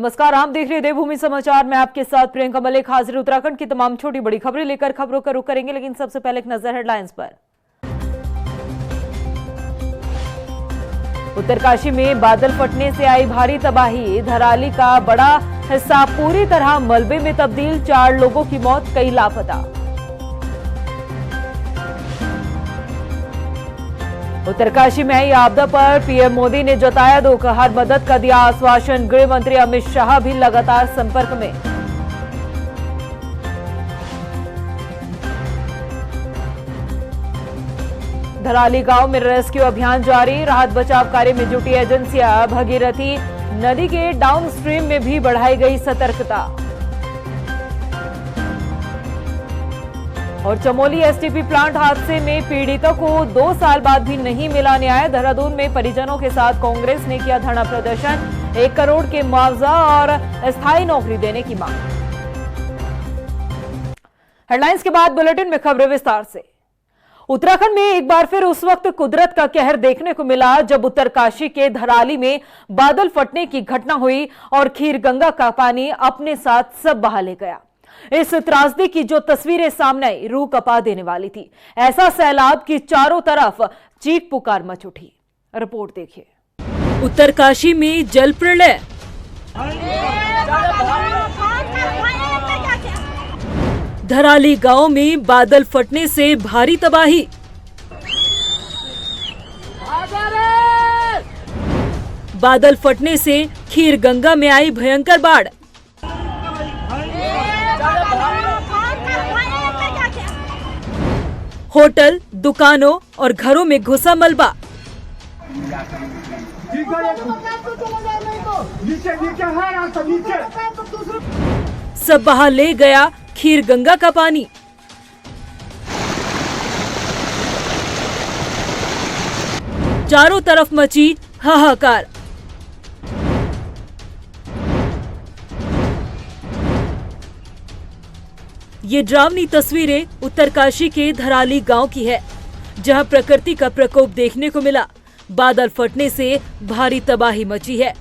नमस्कार, आप देख रहे हैं देवभूमि समाचार। मैं आपके साथ प्रियंका मलिक हाजिर। उत्तराखंड की तमाम छोटी बड़ी खबरें लेकर खबरों का रुख करेंगे, लेकिन सबसे पहले एक नजर हेडलाइंस पर। उत्तरकाशी में बादल फटने से आई भारी तबाही, धराली का बड़ा हिस्सा पूरी तरह मलबे में तब्दील, 4 लोगों की मौत, कई लापता। उत्तरकाशी में आई आपदा पर पीएम मोदी ने जताया दुख, हर मदद का दिया आश्वासन। गृह मंत्री अमित शाह भी लगातार संपर्क में। धराली गांव में रेस्क्यू अभियान जारी, राहत बचाव कार्य में जुटी एजेंसियां। भगीरथी नदी के डाउनस्ट्रीम में भी बढ़ाई गई सतर्कता। और चमोली एसटीपी प्लांट हादसे में पीड़ितों को 2 साल बाद भी नहीं मिला न्याय। देहरादून में परिजनों के साथ कांग्रेस ने किया धरना प्रदर्शन, 1 करोड़ के मुआवजा और स्थायी नौकरी देने की मांग। हेडलाइंस के बाद बुलेटिन में खबरें विस्तार से। उत्तराखंड में एक बार फिर उस वक्त कुदरत का कहर देखने को मिला जब उत्तरकाशी के धराली में बादल फटने की घटना हुई और खीरगंगा का पानी अपने साथ सब बहा ले गया। इस त्रासदी की जो तस्वीरें सामने आई, रूह कपा देने वाली थी। ऐसा सैलाब की चारों तरफ चीख पुकार मच उठी। रिपोर्ट देखिए। उत्तरकाशी में जल प्रलय, धराली गांव में बादल फटने से भारी तबाही, बादल फटने से खीरगंगा में आई भयंकर बाढ़, होटल, दुकानों और घरों में घुसा मलबा। सब बहा ले गया खीरगंगा का पानी। चारों तरफ मची हाहाकार। ये डरावनी तस्वीरें उत्तरकाशी के धराली गांव की है, जहां प्रकृति का प्रकोप देखने को मिला। बादल फटने से भारी तबाही मची है।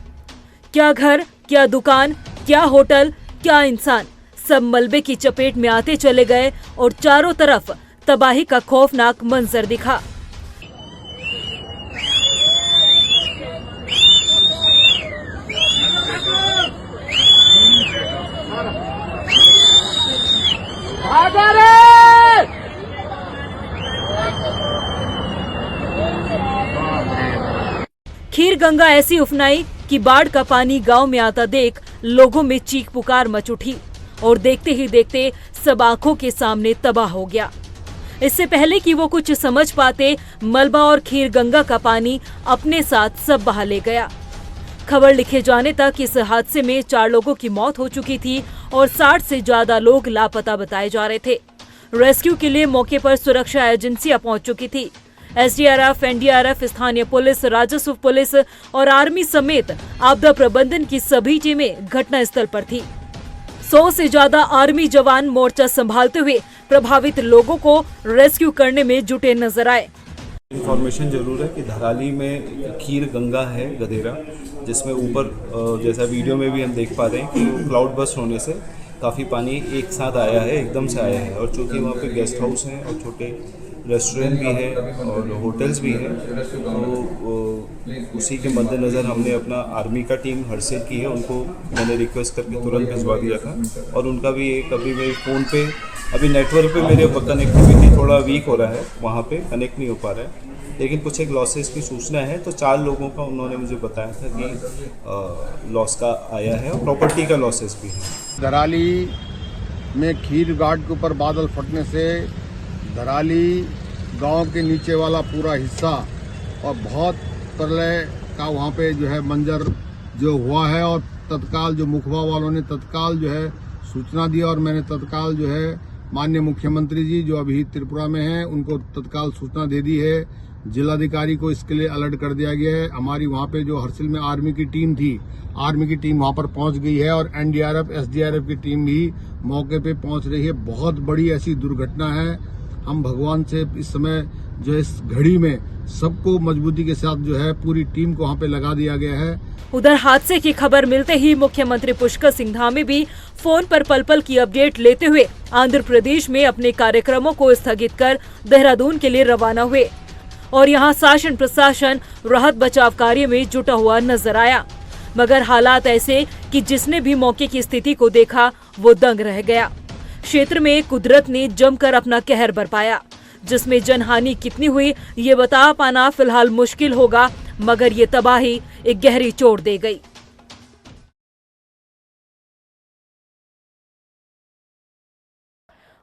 क्या घर, क्या दुकान, क्या होटल, क्या इंसान, सब मलबे की चपेट में आते चले गए और चारों तरफ तबाही का खौफनाक मंजर दिखा। खीरगंगा ऐसी उफनाई कि बाढ़ का पानी गांव में आता देख लोगों में चीख पुकार मच उठी और देखते ही देखते सब आंखों के सामने तबाह हो गया। इससे पहले कि वो कुछ समझ पाते, मलबा और खीरगंगा का पानी अपने साथ सब बहा ले गया। खबर लिखे जाने तक इस हादसे में 4 लोगों की मौत हो चुकी थी और 60 से ज्यादा लोग लापता बताए जा रहे थे। रेस्क्यू के लिए मौके पर सुरक्षा एजेंसियां पहुंच चुकी थी। एसडीआरएफ, एनडीआरएफ, स्थानीय पुलिस, राजस्व पुलिस और आर्मी समेत आपदा प्रबंधन की सभी टीमें घटनास्थल पर थी। 100 से ज्यादा आर्मी जवान मोर्चा संभालते हुए प्रभावित लोगों को रेस्क्यू करने में जुटे नजर आए। इन्फॉर्मेशन जरूर है कि धराली में खीरगंगा है गदेरा, जिसमें ऊपर जैसा वीडियो में भी हम देख पा रहे हैं कि क्लाउड बस्ट होने से काफ़ी पानी एक साथ आया है, एकदम से आया है। और चूँकि वहाँ पे गेस्ट हाउस हैं और छोटे रेस्टोरेंट भी हैं और होटल्स भी हैं, तो उसी के मद्देनज़र हमने अपना आर्मी का टीम हरसेल की है, उनको मैंने रिक्वेस्ट करके तुरंत भिजवा दिया था। और उनका भी एक अभी मेरे फ़ोन पे अभी नेटवर्क पे मेरे कनेक्टिविटी थोड़ा वीक हो रहा है, वहाँ पे कनेक्ट नहीं हो पा रहा है, लेकिन कुछ एक लॉसेस की सूचना है। तो 4 लोगों का उन्होंने मुझे बताया था कि लॉस का आया है और प्रॉपर्टी का लॉसेस भी है। धराली में खीर घाट के ऊपर बादल फटने से धराली गांव के नीचे वाला पूरा हिस्सा और बहुत प्रलय का वहाँ पे जो है मंजर जो हुआ है। और तत्काल जो मुखबा वालों ने तत्काल जो है सूचना दी और मैंने तत्काल जो है माननीय मुख्यमंत्री जी जो अभी त्रिपुरा में हैं उनको तत्काल सूचना दे दी है। जिलाधिकारी को इसके लिए अलर्ट कर दिया गया है। हमारी वहाँ पे जो हरसिल में आर्मी की टीम थी, आर्मी की टीम वहाँ पर पहुँच गई है और एनडीआरएफ, एसडीआरएफ की टीम भी मौके पे पहुँच रही है। बहुत बड़ी ऐसी दुर्घटना है। हम भगवान से इस समय जो इस घड़ी में सबको मजबूती के साथ जो है पूरी टीम को वहाँ पे लगा दिया गया है। उधर हादसे की खबर मिलते ही मुख्यमंत्री पुष्कर सिंह धामी भी फोन पर पल पल की अपडेट लेते हुए आंध्र प्रदेश में अपने कार्यक्रमों को स्थगित कर देहरादून के लिए रवाना हुए और यहां शासन प्रशासन राहत बचाव कार्य में जुटा हुआ नजर आया। मगर हालात ऐसे कि जिसने भी मौके की स्थिति को देखा वो दंग रह गया। क्षेत्र में कुदरत ने जमकर अपना कहर बरपाया, जिसमें जनहानि कितनी हुई ये बता पाना फिलहाल मुश्किल होगा, मगर ये तबाही एक गहरी चोट दे गई।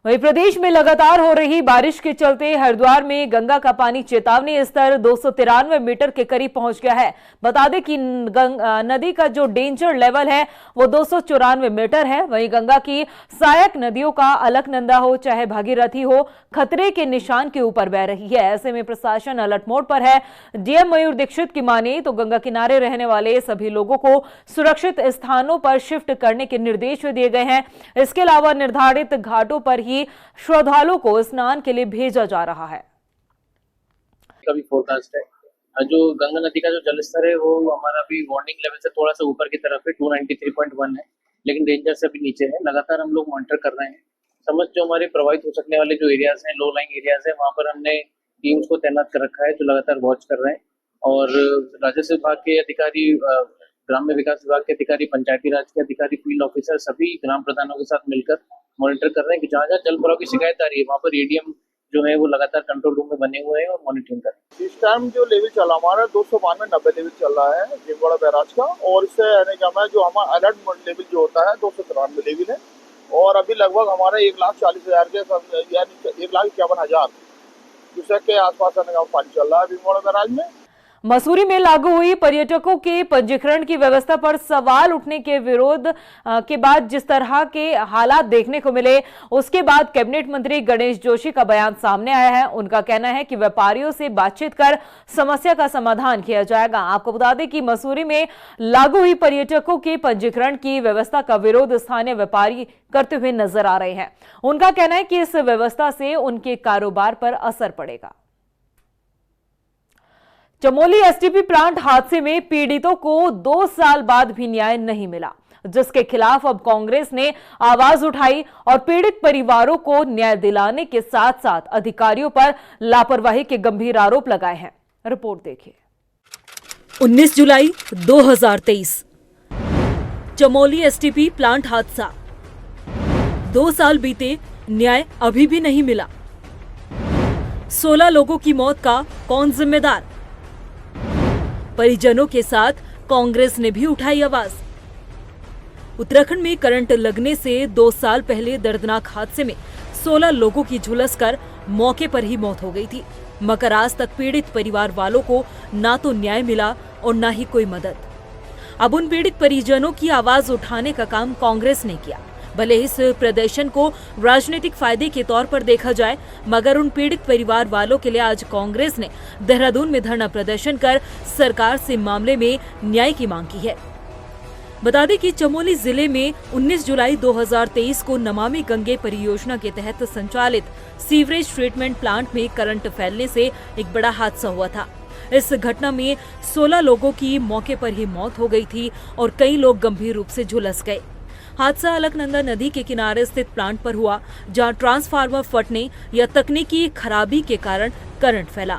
वहीं प्रदेश में लगातार हो रही बारिश के चलते हरिद्वार में गंगा का पानी चेतावनी स्तर 293 मीटर के करीब पहुंच गया है। बता दें कि नदी का जो डेंजर लेवल है वो 294 मीटर है। वहीं गंगा की सहायक नदियों का अलकनंदा हो चाहे भागीरथी हो, खतरे के निशान के ऊपर बह रही है। ऐसे में प्रशासन अलर्ट मोड पर है। डीएम मयूर दीक्षित की माने तो गंगा किनारे रहने वाले सभी लोगों को सुरक्षित स्थानों पर शिफ्ट करने के निर्देश दिए गए हैं। इसके अलावा निर्धारित घाटों पर ही श्रद्धालुओं को स्नान के लिए भेजा जा रहा है। कभी फोरकास्ट है जो गंगा नदी का जो जलस्तर है वो हमारा भी वार्निंग लेवल से थोड़ा सा ऊपर की तरफ है, 293.1 है, लेकिन डेंजर से भी नीचे है। लगातार हम लोग मॉनिटर कर रहे हैं। समझ जो हमारे प्रभावित हो सकने वाले जो एरियाज हैं, लो लाइंग एरियाज है, वहाँ पर हमने टीम्स को तैनात कर रखा है जो लगातार वॉच कर रहे हैं। और राजस्व विभाग के अधिकारी, ग्राम्य विकास विभाग के अधिकारी, पंचायती राज के अधिकारी, फील्ड ऑफिसर सभी ग्राम प्रधानों के साथ मिलकर मॉनिटर कर रहे हैं कि जहाँ जहाँ जल भराव की शिकायत आ रही है वहाँ पर एडीएम जो है वो लगातार कंट्रोल रूम में बने हुए हैं और मॉनिटरिंग कर रहे हैं। इस टाइम जो लेवल चल रहा हमारा 292-90 लेवल चल रहा है भीमगढ़ बैराज का, और इससे आने का हमारा जो हमारा अलर्ट लेवल जो होता है 293 लेवल है। और अभी लगभग हमारे 1,40,000 के यानी 1,51,000 क्यूसेक के आसपास आने का पानी चल रहा है भीमगढ़ बैराज में। मसूरी में लागू हुई पर्यटकों के पंजीकरण की व्यवस्था पर सवाल उठने के विरोध के बाद जिस तरह के हालात देखने को मिले, उसके बाद कैबिनेट मंत्री गणेश जोशी का बयान सामने आया है। उनका कहना है कि व्यापारियों से बातचीत कर समस्या का समाधान किया जाएगा। आपको बता दें कि मसूरी में लागू हुई पर्यटकों के पंजीकरण की व्यवस्था का विरोध स्थानीय व्यापारी करते हुए नजर आ रहे हैं। उनका कहना है कि इस व्यवस्था से उनके कारोबार पर असर पड़ेगा। चमोली एसटीपी प्लांट हादसे में पीड़ितों को 2 साल बाद भी न्याय नहीं मिला, जिसके खिलाफ अब कांग्रेस ने आवाज उठाई और पीड़ित परिवारों को न्याय दिलाने के साथ साथ अधिकारियों पर लापरवाही के गंभीर आरोप लगाए हैं। रिपोर्ट देखिए। 19 जुलाई 2023 चमोली एसटीपी प्लांट हादसा। 2 साल बीते, न्याय अभी भी नहीं मिला। 16 लोगों की मौत का कौन जिम्मेदार? परिजनों के साथ कांग्रेस ने भी उठाई आवाज। उत्तराखंड में करंट लगने से 2 साल पहले दर्दनाक हादसे में 16 लोगों की झुलसकर मौके पर ही मौत हो गई थी, मगर आज तक पीड़ित परिवार वालों को ना तो न्याय मिला और ना ही कोई मदद। अब उन पीड़ित परिजनों की आवाज उठाने का काम कांग्रेस ने किया। भले इस प्रदर्शन को राजनीतिक फायदे के तौर पर देखा जाए, मगर उन पीड़ित परिवार वालों के लिए आज कांग्रेस ने देहरादून में धरना प्रदर्शन कर सरकार से मामले में न्याय की मांग की है। बता दें कि चमोली जिले में 19 जुलाई 2023 को नमामि गंगे परियोजना के तहत संचालित सीवरेज ट्रीटमेंट प्लांट में करंट फैलने से एक बड़ा हादसा हुआ था। इस घटना में 16 लोगों की मौके पर ही मौत हो गई थी और कई लोग गंभीर रूप से झुलस गए। हादसा अलकनंदा नदी के किनारे स्थित प्लांट पर हुआ, जहां ट्रांसफार्मर फटने या तकनीकी खराबी के कारण करंट फैला।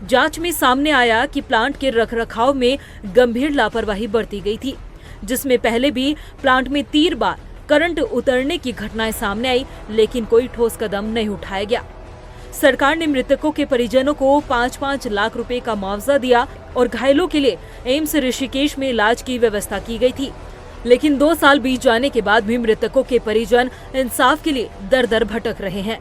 जांच में सामने आया कि प्लांट के रखरखाव में गंभीर लापरवाही बरती गई थी, जिसमें पहले भी प्लांट में 3 बार करंट उतरने की घटनाएं सामने आई, लेकिन कोई ठोस कदम नहीं उठाया गया। सरकार ने मृतकों के परिजनों को 5-5 लाख रुपए का मुआवजा दिया और घायलों के लिए एम्स ऋषिकेश में इलाज की व्यवस्था की गई थी। लेकिन 2 साल बीत जाने के बाद भी मृतकों के परिजन इंसाफ के लिए दर दर भटक रहे हैं।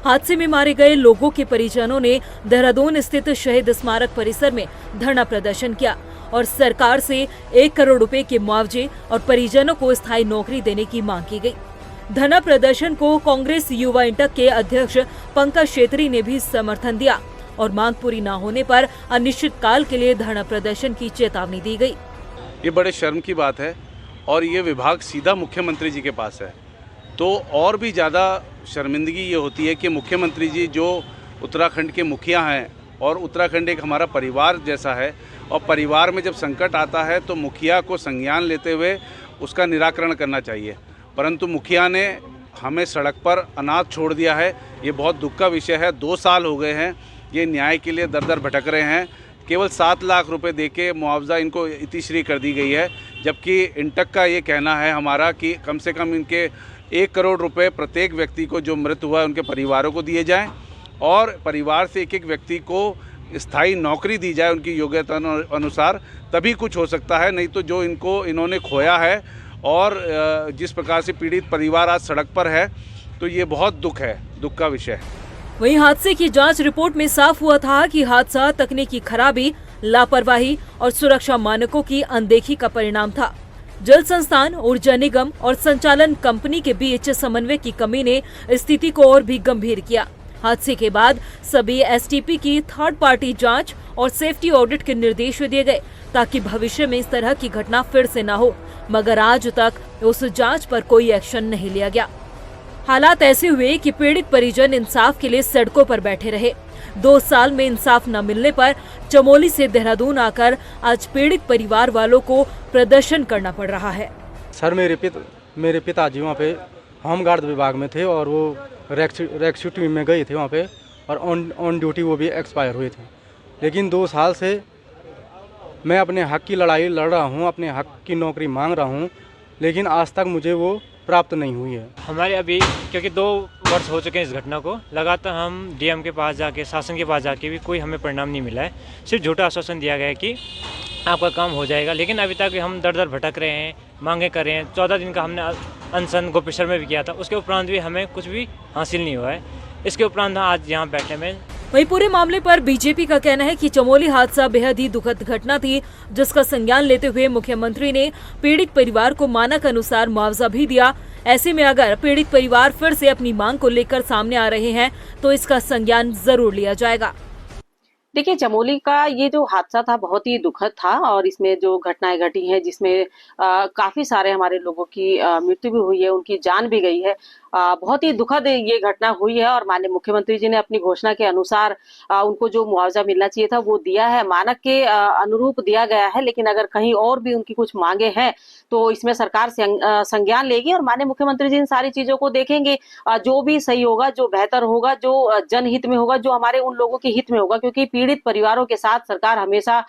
हादसे में मारे गए लोगों के परिजनों ने देहरादून स्थित शहीद स्मारक परिसर में धरना प्रदर्शन किया और सरकार से 1 करोड़ रुपए के मुआवजे और परिजनों को स्थायी नौकरी देने की मांग की गई। धरना प्रदर्शन को कांग्रेस युवा इंटक के अध्यक्ष पंकज छेत्री ने भी समर्थन दिया और मांग पूरी न होने पर अनिश्चितकाल के लिए धरना प्रदर्शन की चेतावनी दी गई। ये बड़े शर्म की बात है और ये विभाग सीधा मुख्यमंत्री जी के पास है, तो और भी ज़्यादा शर्मिंदगी ये होती है कि मुख्यमंत्री जी जो उत्तराखंड के मुखिया हैं और उत्तराखंड एक हमारा परिवार जैसा है, और परिवार में जब संकट आता है तो मुखिया को संज्ञान लेते हुए उसका निराकरण करना चाहिए। परंतु मुखिया ने हमें सड़क पर अनाथ छोड़ दिया है। ये बहुत दुख का विषय है। 2 साल हो गए हैं ये न्याय के लिए दर दर भटक रहे हैं। केवल 7 लाख रुपए देके मुआवजा इनको इतिश्री कर दी गई है, जबकि इंटक का ये कहना है हमारा कि कम से कम इनके 1 करोड़ रुपए प्रत्येक व्यक्ति को जो मृत हुआ है उनके परिवारों को दिए जाएं, और परिवार से एक व्यक्ति को स्थायी नौकरी दी जाए उनकी योग्यता अनुसार, तभी कुछ हो सकता है। नहीं तो जो इन्होंने खोया है और जिस प्रकार से पीड़ित परिवार आज सड़क पर है, तो ये बहुत दुख का विषय है। वहीं हादसे की जांच रिपोर्ट में साफ हुआ था कि हादसा तकनीकी खराबी, लापरवाही और सुरक्षा मानकों की अनदेखी का परिणाम था। जल संस्थान, ऊर्जा निगम और संचालन कंपनी के बीच समन्वय की कमी ने स्थिति को और भी गंभीर किया। हादसे के बाद सभी एसटीपी की थर्ड पार्टी जांच और सेफ्टी ऑडिट के निर्देश दिए गए ताकि भविष्य में इस तरह की घटना फिर से न हो, मगर आज तक उस जांच पर कोई एक्शन नहीं लिया गया। हालात ऐसे हुए कि पीड़ित परिजन इंसाफ के लिए सड़कों पर बैठे रहे। 2 साल में इंसाफ न मिलने पर चमोली से देहरादून आकर आज पीड़ित परिवार वालों को प्रदर्शन करना पड़ रहा है। सर, मेरे पिताजी वहाँ पे होमगार्ड विभाग में थे और वो रेक्सिटी में गए थे वहाँ पे, और ऑन ड्यूटी वो भी एक्सपायर हुए थे। लेकिन 2 साल से मैं अपने हक की लड़ाई लड़ रहा हूँ, अपने हक की नौकरी मांग रहा हूँ, लेकिन आज तक मुझे वो प्राप्त नहीं हुई है। हमारे अभी क्योंकि 2 वर्ष हो चुके हैं इस घटना को, लगातार हम डीएम के पास जाके, शासन के पास जाके भी कोई हमें परिणाम नहीं मिला है। सिर्फ झूठा आश्वासन दिया गया है कि आपका काम हो जाएगा, लेकिन अभी तक हम दर दर भटक रहे हैं, मांगे कर रहे हैं। 14 दिन का हमने अनशन गोपेश्वर में भी किया था, उसके उपरांत भी हमें कुछ भी हासिल नहीं हुआ है। इसके उपरांत आज यहाँ बैठने में। वहीं पूरे मामले पर बीजेपी का कहना है कि चमोली हादसा बेहद ही दुखद घटना थी, जिसका संज्ञान लेते हुए मुख्यमंत्री ने पीड़ित परिवार को मानक अनुसार मुआवजा भी दिया। ऐसे में अगर पीड़ित परिवार फिर से अपनी मांग को लेकर सामने आ रहे हैं तो इसका संज्ञान जरूर लिया जाएगा। देखिए, चमोली का ये जो हादसा था बहुत ही दुखद था, और इसमें जो घटनाएं घटी हैं जिसमें काफी सारे हमारे लोगों की मृत्यु भी हुई है, उनकी जान भी गई है। बहुत ही दुखद ये घटना हुई है, और माननीय मुख्यमंत्री जी ने अपनी घोषणा के अनुसार उनको जो मुआवजा मिलना चाहिए था वो दिया है, मानक के अनुरूप दिया गया है। लेकिन अगर कहीं और भी उनकी कुछ मांगे हैं तो इसमें सरकार संज्ञान लेगी, और माननीय मुख्यमंत्री जी इन सारी चीजों को देखेंगे। जो भी सही होगा, जो बेहतर होगा, जो जनहित में होगा, जो हमारे उन लोगों के हित में होगा, क्योंकि पीड़ित परिवारों के साथ सरकार हमेशा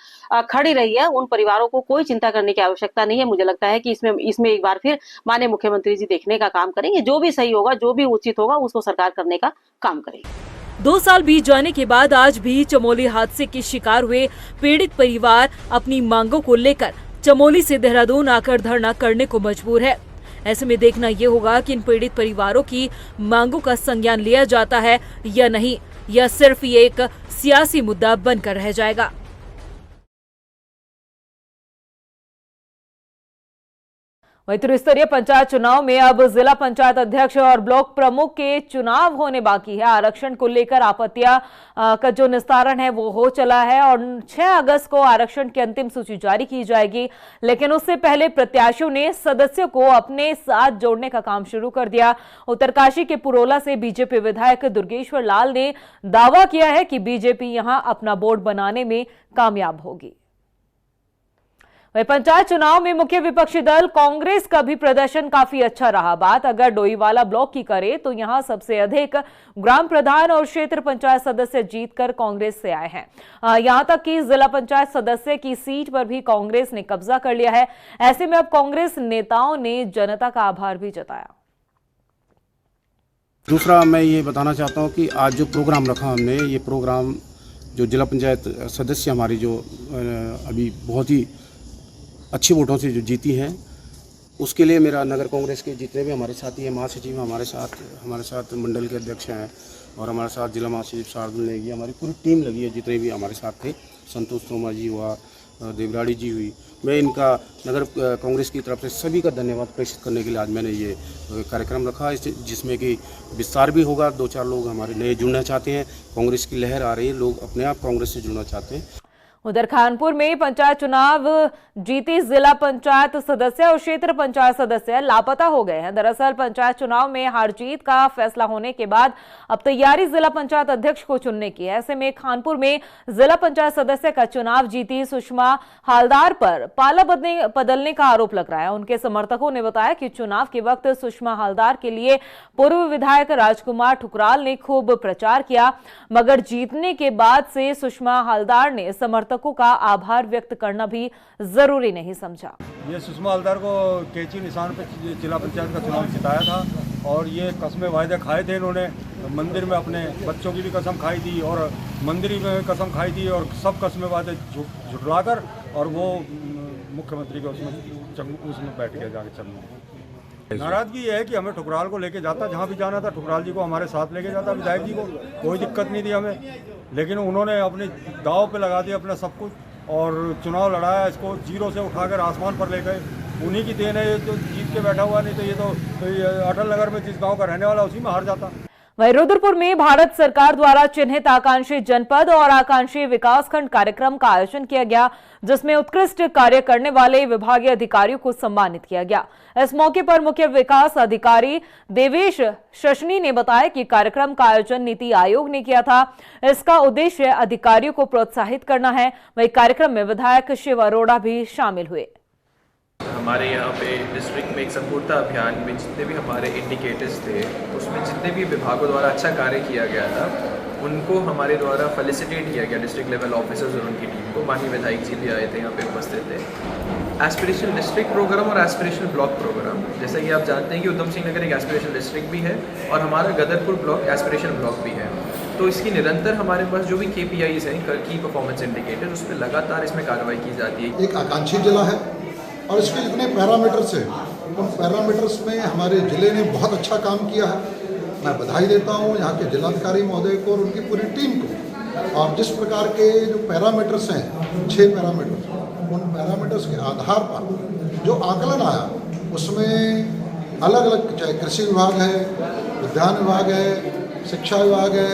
खड़ी रही है। उन परिवारों को कोई चिंता करने की आवश्यकता नहीं है। मुझे लगता है कि इसमें एक बार फिर माननीय मुख्यमंत्री जी देखने का काम करेंगे। जो भी सही होगा, जो भी उचित होगा, उसको सरकार करने का काम करेगी। 2 साल बीत जाने के बाद आज भी चमोली हादसे के शिकार हुए पीड़ित परिवार अपनी मांगों को लेकर चमोली से देहरादून आकर धरना करने को मजबूर है। ऐसे में देखना ये होगा कि इन पीड़ित परिवारों की मांगों का संज्ञान लिया जाता है या नहीं, या सिर्फ ये एक सियासी मुद्दा बनकर रह जाएगा। वहीं त्रिस्तरीय पंचायत चुनाव में अब जिला पंचायत अध्यक्ष और ब्लॉक प्रमुख के चुनाव होने बाकी है। आरक्षण को लेकर आपत्तियां का जो निस्तारण है वो हो चला है, और 6 अगस्त को आरक्षण की अंतिम सूची जारी की जाएगी। लेकिन उससे पहले प्रत्याशियों ने सदस्यों को अपने साथ जोड़ने का काम शुरू कर दिया। उत्तरकाशी के पुरोला से बीजेपी विधायक दुर्गेश्वर लाल ने दावा किया है कि बीजेपी यहां अपना बोर्ड बनाने में कामयाब होगी। वहीं पंचायत चुनाव में मुख्य विपक्षी दल कांग्रेस का भी प्रदर्शन काफी अच्छा रहा। बात अगर डोईवाला ब्लॉक की करें तो यहां सबसे अधिक ग्राम प्रधान और क्षेत्र पंचायत सदस्य जीतकर कांग्रेस से आए हैं। यहां तक कि जिला पंचायत सदस्य की सीट पर भी कांग्रेस ने कब्जा कर लिया है। ऐसे में अब कांग्रेस नेताओं ने जनता का आभार भी जताया। दूसरा मैं ये बताना चाहता हूँ कि आज जो प्रोग्राम रखा हमने, ये प्रोग्राम जो जिला पंचायत सदस्य हमारी जो अभी बहुत ही अच्छी वोटों से जो जीती हैं, उसके लिए मेरा नगर कांग्रेस के जितने भी हमारे साथी हैं, महासचिव हमारे साथ मंडल के अध्यक्ष हैं, और हमारे साथ जिला महासचिव शार्दुल नेगी, हमारी पूरी टीम लगी है। जितने भी हमारे साथ थे, संतोष तोमर जी हुआ, देवराड़ी जी हुई, मैं इनका नगर कांग्रेस की तरफ से सभी का धन्यवाद प्रेषित करने के लिए आज मैंने ये कार्यक्रम रखा, जिसमें कि विस्तार भी होगा। 2-4 लोग हमारे नए जुड़ना चाहते हैं, कांग्रेस की लहर आ रही है, लोग अपने आप कांग्रेस से जुड़ना चाहते हैं। उधर खानपुर में पंचायत चुनाव जीती जिला पंचायत सदस्य और क्षेत्र पंचायत सदस्य लापता हो गए हैं। दरअसल पंचायत चुनाव में हार जीत का फैसला होने के बाद अब तैयारी जिला पंचायत अध्यक्ष को चुनने की है। ऐसे में खानपुर में जिला पंचायत सदस्य का चुनाव जीती सुषमा हालदार पर पाला बदलने का आरोप लग रहा है। उनके समर्थकों ने बताया कि चुनाव के वक्त सुषमा हालदार के लिए पूर्व विधायक राजकुमार ठुकराल ने खूब प्रचार किया, मगर जीतने के बाद से सुषमा हालदार ने समर्थकों का आभार व्यक्त करना भी जरूरी नहीं समझा। ये सुषमा हालदार को कैंची निशान पे जिला पंचायत का चुनाव जिताया था और ये कस्में वायदे खाए थे इन्होंने। मंदिर में अपने बच्चों की भी कसम खाई थी और मंदिर में कसम खाई थी और सब कस्में वायदे झुठलाकर और वो मुख्यमंत्री के उसमें बैठ गया जाके चलने। नाराजगी ये है कि हमें ठुकराल को लेके जाता, जहाँ भी जाना था ठुकराल जी को हमारे साथ लेके जाता, विधायक जी को कोई दिक्कत नहीं थी हमें, लेकिन उन्होंने अपने दाव पे लगा दिया अपना सब कुछ और चुनाव लड़ाया, इसको जीरो से उठाकर आसमान पर ले गए। उन्हीं की देन है, ये तो जीत के बैठा हुआ, नहीं तो ये तो अटल नगर में जिस गांव का रहने वाला उसी में हार जाता। वहीं रुद्रपुर में भारत सरकार द्वारा चिन्हित आकांक्षी जनपद और आकांक्षी विकासखंड कार्यक्रम का आयोजन किया गया, जिसमें उत्कृष्ट कार्य करने वाले विभागीय अधिकारियों को सम्मानित किया गया। इस मौके पर मुख्य विकास अधिकारी देवेश शशनी ने बताया कि कार्यक्रम का आयोजन नीति आयोग ने किया था। इसका उद्देश्य अधिकारियों को प्रोत्साहित करना है। वहीं कार्यक्रम में विधायक शिव अरोड़ा भी शामिल हुए। हमारे यहाँ पे डिस्ट्रिक्ट में एक संपूर्णता अभियान में जितने भी हमारे इंडिकेटर्स थे, उसमें जितने भी विभागों द्वारा अच्छा कार्य किया गया था उनको हमारे द्वारा फेलिसिटेट किया गया डिस्ट्रिक्ट लेवल ऑफिसर्स और उनकी टीम को। माननीय विधायक जी भी आए थे, यहाँ पे उपस्थित थे। एस्पिरेशन डिस्ट्रिक्ट प्रोग्राम और एस्पिरेशन ब्लॉक प्रोग्राम, जैसा कि आप जानते हैं कि उधम सिंह नगर एक एस्पिरेशन डिस्ट्रिक्ट भी है और हमारा गदरपुर ब्लॉक एस्पिरेशन ब्लॉक भी है। तो इसकी निरंतर हमारे पास जो भी KPIs हैं, की परफॉर्मेंस इंडिकेटर, उस पर लगातार इसमें कार्रवाई की जाती है। एक आकांक्षी जिला है और इसके जितने पैरामीटर्स हैं उन पैरामीटर्स में हमारे ज़िले ने बहुत अच्छा काम किया है। मैं बधाई देता हूँ यहाँ के जिलाधिकारी महोदय को और उनकी पूरी टीम को। और जिस प्रकार के जो पैरामीटर्स हैं, 6 पैरामीटर्स, उन पैरामीटर्स के आधार पर जो आकलन आया उसमें अलग अलग, चाहे कृषि विभाग है, उद्यान विभाग है, शिक्षा विभाग है,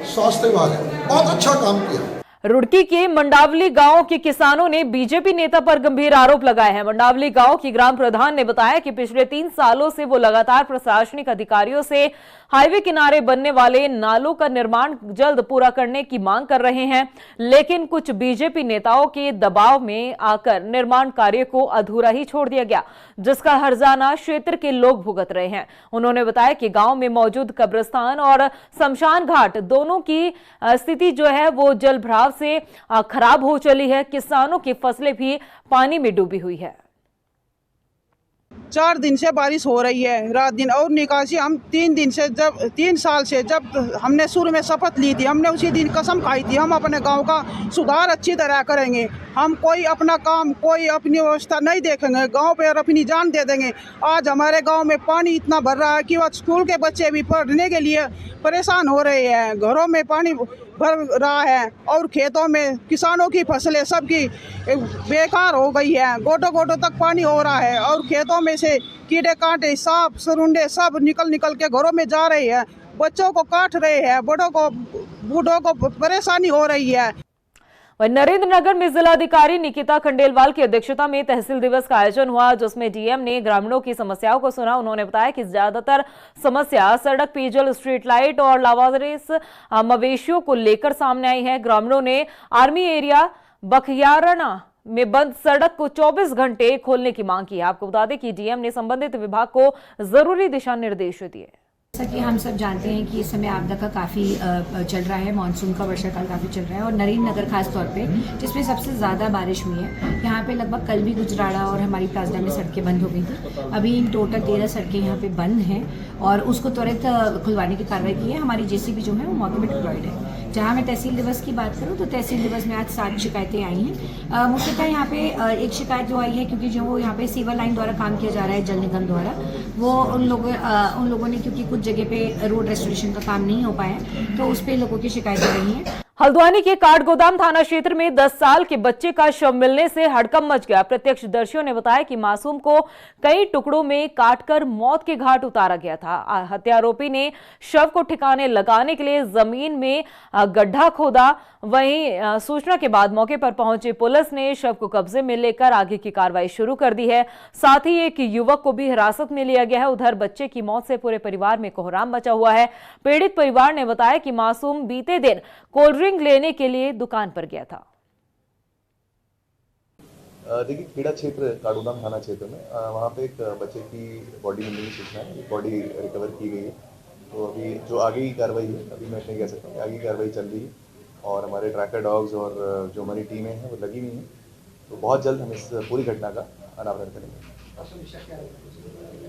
स्वास्थ्य विभाग है, बहुत अच्छा काम किया। रुड़की के मंडावली गांव के किसानों ने बीजेपी नेता पर गंभीर आरोप लगाए हैं। मंडावली गांव की ग्राम प्रधान ने बताया कि पिछले 3 सालों से वो लगातार प्रशासनिक अधिकारियों से हाईवे किनारे बनने वाले नालों का निर्माण जल्द पूरा करने की मांग कर रहे हैं, लेकिन कुछ बीजेपी नेताओं के दबाव में आकर निर्माण कार्य को अधूरा ही छोड़ दिया गया, जिसका हर्जाना क्षेत्र के लोग भुगत रहे हैं। उन्होंने बताया कि गांव में मौजूद कब्रिस्तान और शमशान घाट दोनों की स्थिति जो है वो जल भराव से खराब हो चली है। किसानों की फसलें भी पानी में डूबी हुई है। 4 दिन से बारिश हो रही है रात दिन, और निकासी हम 3 साल से जब हमने शुरू में शपथ ली थी, हमने उसी दिन कसम खाई थी हम अपने गांव का सुधार अच्छी तरह करेंगे। हम कोई अपना काम, कोई अपनी व्यवस्था नहीं देखेंगे, गांव पे और अपनी जान दे देंगे। आज हमारे गांव में पानी इतना भर रहा है कि वह स्कूल के बच्चे भी पढ़ने के लिए परेशान हो रहे हैं। घरों में पानी भर रहा है और खेतों में किसानों की फसलें सबकी बेकार हो गई है। गोटो गोटो तक पानी हो रहा है और खेतों में से कीड़े कांटे, सांप सरुंडे सब निकल के घरों में जा रहे हैं। बच्चों को काट रहे हैं, बूढ़ों को परेशानी हो रही है। वहीं नरेंद्रनगर में जिलाधिकारी निकिता खंडेलवाल की अध्यक्षता में तहसील दिवस का आयोजन हुआ, जिसमें डीएम ने ग्रामीणों की समस्याओं को सुना। उन्होंने बताया कि ज्यादातर समस्या सड़क, पेयजल, स्ट्रीट लाइट और लावारिस मवेशियों को लेकर सामने आई है। ग्रामीणों ने आर्मी एरिया बखियाराना में बंद सड़क को 24 घंटे खोलने की मांग की है। आपको बता दें कि डीएम ने संबंधित विभाग को जरूरी दिशा निर्देश दिए। जैसा कि हम सब जानते हैं कि इस समय आपदा का काफ़ी चल रहा है, मानसून का वर्षा काल काफ़ी चल रहा है और नरेंद्रनगर खास तौर पे जिसमें सबसे ज़्यादा बारिश हुई है। यहाँ पे लगभग कल भी गुजराड़ा और हमारी प्लाजडा में सड़कें बंद हो गई थी। अभी इन टोटल 13 सड़कें यहाँ पे बंद हैं और उसको त्वरित खुलवाने की कार्रवाई की है। हमारी जेसीबी जो है वो मौके पर डिप्लॉयड है। जहाँ मैं तहसील दिवस की बात करूँ तो तहसील दिवस में आज 7 शिकायतें आई हैं। मुख्यतः यहाँ पे एक शिकायत जो आई है, क्योंकि जो यहाँ पे सीवर लाइन द्वारा काम किया जा रहा है जल निगम द्वारा, वो उन लोगों ने, क्योंकि कुछ जगह पे रोड रेस्टोरेशन का काम नहीं हो पाया तो उस पर लोगों की शिकायतें रही हैं। हल्द्वानी के काठगोदाम थाना क्षेत्र में 10 साल के बच्चे का शव मिलने से हड़कंप मच गया। प्रत्यक्षदर्शियों ने बताया कि मासूम को कई टुकड़ों में काटकर मौत के घाट उतारा गया था। हत्यारोपी ने शव को ठिकाने लगाने के लिए जमीन में गड्ढा खोदा। वहीं सूचना के बाद मौके पर पहुंची पुलिस ने शव को कब्जे में लेकर आगे की कार्रवाई शुरू कर दी है। साथ ही एक युवक को भी हिरासत में लिया गया है। उधर बच्चे की मौत से पूरे परिवार में कोहराम मचा हुआ है। पीड़ित परिवार ने बताया कि मासूम बीते दिन कोल्ड ड्रिंक लेने के लिए दुकान पर गया था। देखिए, खेड़ा क्षेत्र काठगोदाम थाना क्षेत्र में वहाँ पे एक बच्चे की बॉडी मिलने की सूचना है। बॉडी रिकवर की गई है। तो अभी जो आगे की कार्रवाई है, अभी मैं नहीं कह सकता हूँ, आगे की कार्रवाई चल रही है और हमारे ट्रैकर डॉग्स और जो हमारी टीमें हैं वो लगी हुई हैं। तो बहुत जल्द हम इस पूरी घटना का अनावरण करेंगे।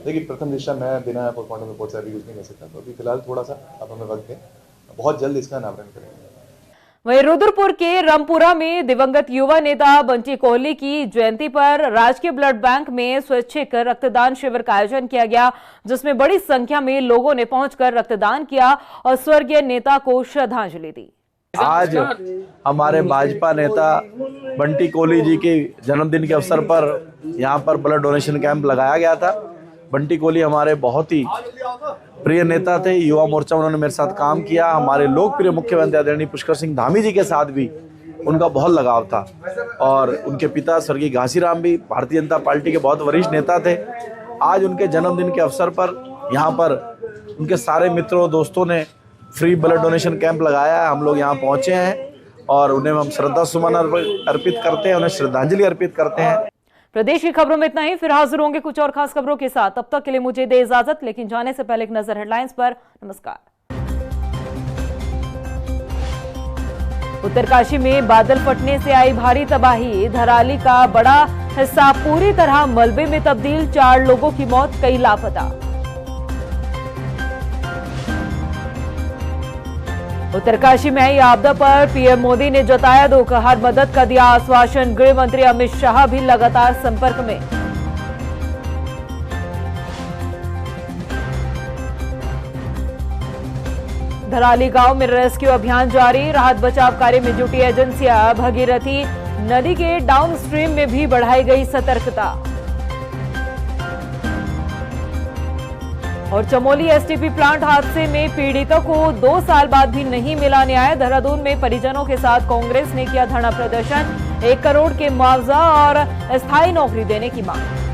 देखिए, प्रथम दिशा मैं बिना पोस्टमार्टम रिपोर्ट से अभी कुछ नहीं कह सकता। तो अभी फिलहाल थोड़ा सा अब हमें वक्त है, बहुत जल्द इसका अनावरण करेंगे। वहीं रुद्रपुर के रामपुरा में दिवंगत युवा नेता बंटी कोहली की जयंती पर राजकीय ब्लड बैंक में स्वैच्छिक रक्तदान शिविर का आयोजन किया गया, जिसमें बड़ी संख्या में लोगों ने पहुंचकर रक्तदान किया और स्वर्गीय नेता को श्रद्धांजलि दी। आज हमारे भाजपा नेता बंटी कोहली जी के जन्मदिन के अवसर पर यहाँ पर ब्लड डोनेशन कैंप लगाया गया था। बंटी कोहली हमारे बहुत ही प्रिय नेता थे। युवा मोर्चा उन्होंने मेरे साथ काम किया। हमारे लोकप्रिय मुख्यमंत्री आदरणीय पुष्कर सिंह धामी जी के साथ भी उनका बहुत लगाव था और उनके पिता स्वर्गीय घासीराम भी भारतीय जनता पार्टी के बहुत वरिष्ठ नेता थे। आज उनके जन्मदिन के अवसर पर यहाँ पर उनके सारे मित्रों दोस्तों ने फ्री ब्लड डोनेशन कैंप लगाया है। हम लोग यहाँ पहुँचे हैं और उन्हें हम श्रद्धा सुमन अर्पित करते हैं, उन्हें श्रद्धांजलि अर्पित करते हैं। प्रदेश की खबरों में इतना ही। फिर हाजिर होंगे कुछ और खास खबरों के साथ। तब तक के लिए मुझे दे इजाजत, लेकिन जाने से पहले एक नजर हेडलाइंस पर। नमस्कार। उत्तरकाशी में बादल फटने से आई भारी तबाही। धराली का बड़ा हिस्सा पूरी तरह मलबे में तब्दील। 4 लोगों की मौत, कई लापता। उत्तरकाशी में आई आपदा पर पीएम मोदी ने जताया दुख। हर मदद का दिया आश्वासन। गृह मंत्री अमित शाह भी लगातार संपर्क में। धराली गांव में रेस्क्यू अभियान जारी। राहत बचाव कार्य में जुटी एजेंसियां। भगीरथी नदी के डाउनस्ट्रीम में भी बढ़ाई गई सतर्कता। और चमोली एसटीपी प्लांट हादसे में पीड़ितों को 2 साल बाद भी नहीं मिला न्याय। देहरादून में परिजनों के साथ कांग्रेस ने किया धरना प्रदर्शन। 1 करोड़ के मुआवजा और स्थायी नौकरी देने की मांग।